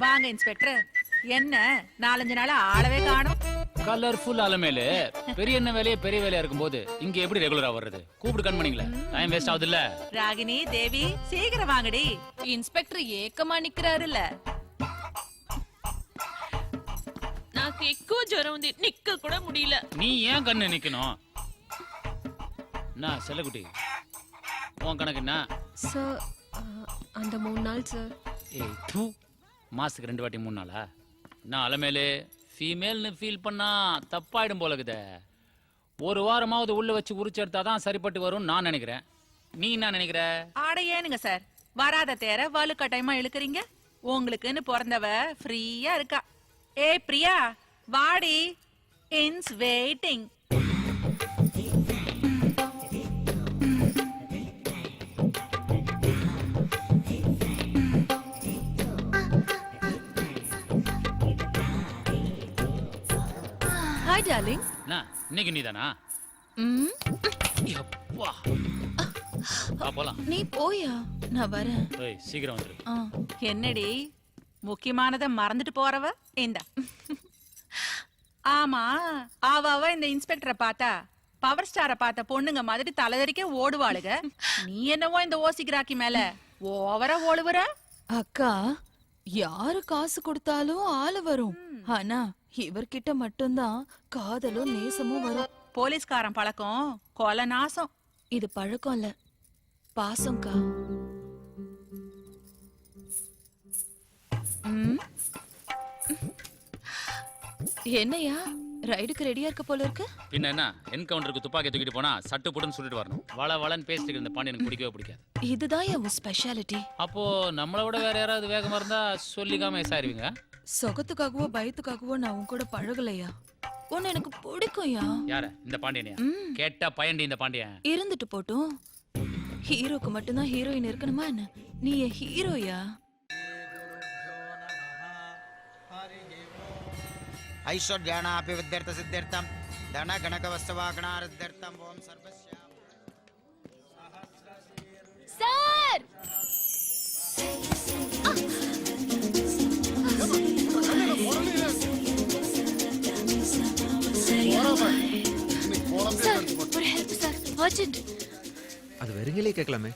வாங்க இன்ஸ்பெக்டர், என்ன 4-5 நாளா ஆளவே காணோம். கலர்ஃபுல் அலமேலு பெரிய என்ன வேலையே பெரிய வேலையா இருக்கும்போது இங்க எப்படி ரெகுலரா வர்றது? கூப்பிடு கண்மணிங்களே, டைம் வேஸ்ட் ஆகுது இல்ல? ராகினி, தேவி சீக்கிரம் வாங்கடி. இன்ஸ்பெக்டர் ஏக்கமா நிக்கிறாருல. నాకు ఎక్కువ జ్వరం ఉంది, నిక్క కూడా முடியல. நீ ஏன் கண்ணு நிக்கணும்? நான் செல்லகுட்டி, உன் கணக்கு என்ன? சார் அந்த 3 நாள் சார். ஏய் தூ, மாசத்துக்கு 2 வாட்டி 3 நாளா? நான் அலமேலு ஃபீமேல்னு ஃபீல் பண்ணா தப்பாயிடும் போல இருக்குதே. ஒரு வாரமாவது உள்ள வச்சு உரிச்சு எடுத்தாதான் சரிப்பட்டு வரும்னு நான் நினைக்கிறேன். நீ என்ன நினைக்கிற? ஆட ஏனுங்க சார், வராத தேர வலுக்கட்டாயமா இழுக்கிறீங்க. உங்களுக்குன்னு பிறந்தவ ஃப்ரீயா இருக்கா. ஏ பிரியா, வாடி, இன்ஸ் வெயிட்டிங். Hi darling. என்ன இன்னைக்கு நீதானா? அப்பா போலாம். நீ போயா, நான் வரேன். ஏய் சீக்கிரம் வந்துரு. என்னடி முக்கியமானதை மறந்துட்டு போறவ? இந்தா. ஆமா, அவ இந்த இன்ஸ்பெக்டரை பார்த்தா பவர் ஸ்டாரை பார்த்த பொண்ணுங்க மாதிரி தலைதறிக்க ஓடுவாளுக. நீ என்னவோ இந்த ஓசிக்கிறாக்கி மேல ஓவரா ஓடுவற. அக்கா, யாரு காசு கொடுத்தாலும் ஆளு வரும். ஆனா இவர்கிட்ட மட்டும்தான் காதலும் நேசமும் வரும். போலீஸ்காரன் பழக்கம் கொலை நாசம். இது பழக்கம் இல்ல, பாசம்க்கா. என்னையா ரைடுக்கு ரெடியா இருக்க போல இருக்கு? பின்ன என்ன, என்கவுண்டருக்கு துப்பாக்கி தூக்கிட்டு போனா சட்டு புட்டுன்னு சுட்டுட்டு வரணும். வள வளன்னு பேசிட்டு இருந்த பாண்டி எனக்கு பிடிக்கவே பிடிக்காது. இதுதான் என் ஸ்பெஷாலிட்டி. அப்போ நம்மளை விட வேற யாராவது வேகமா இருந்தா சொல்லிக்காம எசாயிருவீங்க. சொகத்துக்காகவோ பயத்துக்காகவோ நான் உன் கூட பழகலையா. உன்னை எனக்கு பிடிக்கும்யா. யார? இந்த பாண்டியனையா? கேட்டா பயண்டி இந்த பாண்டியன். இருந்துட்டு போட்டும். ஹீரோக்கு மட்டும்தான் ஹீரோயின் இருக்கணுமா என்ன? நீ என் ஹீரோயா. ஐஸ்வர்யானாபி வித்யர்த்த சித்தியர்த்தம் தன கணக வஸ்தவாகணாரத்யர்த்தம் ஓம் சர்வஸ்ய. சார், ஒரு ஹெல்ப் சார், அர்ஜென்ட். அது வெறுங்கிலே கேட்கலாமே.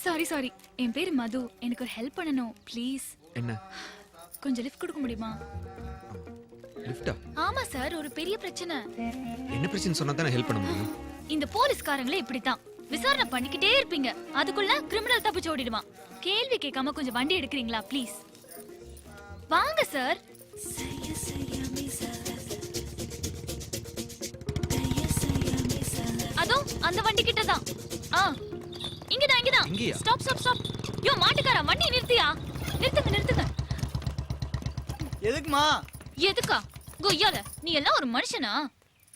சாரி, என் பேரு மது. எனக்கு ஒரு ஹெல்ப் பண்ணணும் ப்ளீஸ். என்ன? கொஞ்சம் லிஃப்ட் கொடுக்க முடியுமா? லிஃப்டா? ஆமா சார், ஒரு பெரிய பிரச்சனை. என்ன பிரச்சனை சொன்னா தானே ஹெல்ப் பண்ண முடியும். இந்த போலீஸ்காரங்களே இப்படித்தான், விசாரணை பண்ணிக்கிட்டே இருப்பீங்க, அதுக்குள்ள கிரிமினல் தப்பிச்சு ஓடிடுவான். கேள்வி கேட்காம கொஞ்சம் வண்டி எடுக்கிறீங்களா ப்ளீஸ்? வாங்க சார். அதோ அந்த வண்டி கிட்ட தான். இங்கதான். ஸ்டாப். யோ மாட்டுக்காரா, வண்டி நிறுத்தியா? நிறுத்துங்க. எதுக்குமா? எதுக்கா? கொய்யால, நீ எல்லாம் ஒரு மனுஷனா?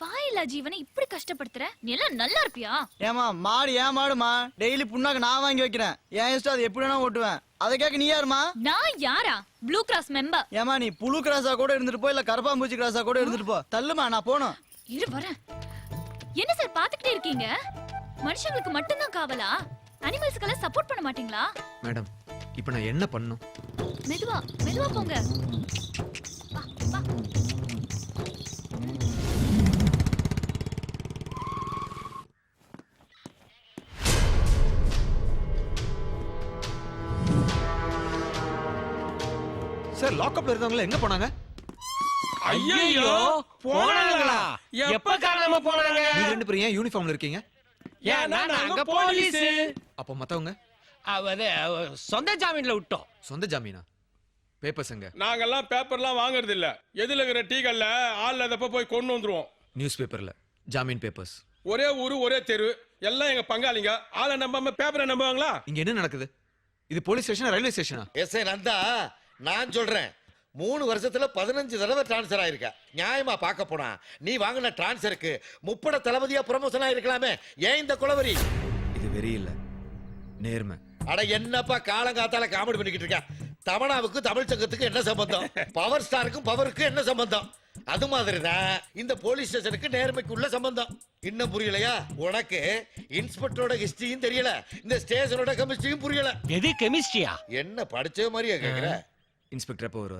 வாயில்லா ஜீவனை இப்படி கஷ்டப்படுத்துற? நீ எல்லாம் நல்லா இருப்பியா? ஏமா மாடு ஏன் மாடுமா? டெய்லி புண்ணாக்கு நான் வாங்கி வைக்கிறேன். ஏன் இஷ்டம், அது எப்படி வேணா ஓட்டுவேன். அதை கேட்க நீ யாருமா? நான் யாரா? Blue cross member. ஏமா நீ புழு கிராஸா கூட இருந்துட்டு போ, இல்ல கரப்பாம்பூச்சி கிராஸா கூட இருந்துட்டு போ. தள்ளுமா, நான் போனோம். இரு வரேன். என்ன சார் பாத்துக்கிட்டே இருக்கீங்க? மனுஷங்களுக்கு மட்டும்தான் காவலா? அனிமல்ஸ்க்கெல்லாம் சப்போர்ட் பண்ண மாட்டீங்களா? மேடம், இப்போ நான் என்ன பண்ணணும்? மெதுவா போங்க. வா. சார், லாக்அப்ல இருந்தவங்க எங்க போனாங்க? ஐயோ, போனாங்களா? எப்ப காணாம போனாங்க? நீங்க 2 பேரும் ஏன் யூனிஃபார்ம்ல இருக்கீங்க? ஏன்னா நாங்க போலீஸ். அப்போ மத்தவங்க? அவரே சொந்த ஜாமீன்ல விட்டோம். சொந்த ஜாமீனா? பேப்பர்ஸ் எங்க? நாங்கெல்லாம் பேப்பர்லாம் வாங்குறது இல்ல. எதுல இருக்கிற டீகள்ல ஆள் அதப்ப போய் கொண்டு வந்துருவோம். நியூஸ் பேப்பர்ல ஜாமீன் பேப்பர்ஸ். ஒரே ஊரு ஒரே தெரு, எல்லாம் எங்க பங்காளிங்க. ஆளை நம்பாம பேப்பரை நம்புவாங்களா? இங்க என்ன நடக்குது? இது போலீஸ் ஸ்டேஷனா, ரயில்வே ஸ்டேஷனா? எஸ் நந்தா, நான் சொல்றேன். 3 வருஷத்துல 15 தடவை டிரான்ஸ்பர் ஆயிருக்க. நியாயமா பார்க்க போனா நீ வாங்கின டிரான்ஸ்பருக்கு 30 தளபதியா ப்ரமோஷன் ஆயிருக்கலாமே. ஏன் இந்த குளவரி? இது வெறி இல்ல, நேர்மை. அட என்னப்பா காலங்காத்தால காமெடி பண்ணிக்கிட்டு இருக்க? தமனாவுக்கு தமிழ் சங்கத்துக்கு என்ன சம்பந்தம்? பவர் ஸ்டாருக்கும் பவருக்கு என்ன சம்பந்தம்? அது மாதிரிதான் இந்த போலீஸ் ஸ்டேஷனுக்கு நேர்மைக்கு உள்ள சம்பந்தம். இன்னும் புரியலையா உனக்கு? இன்ஸ்பெக்டரோட ஹிஸ்டரியும் தெரியல, இந்த ஸ்டேஷனோட கெமிஸ்ட்ரியும் புரியல. எது கெமிஸ்ட்ரியா? என்ன படிச்ச மாதிரியா கேக்குற? இன்ஸ்பெக்டர் எப்போ வருவார்?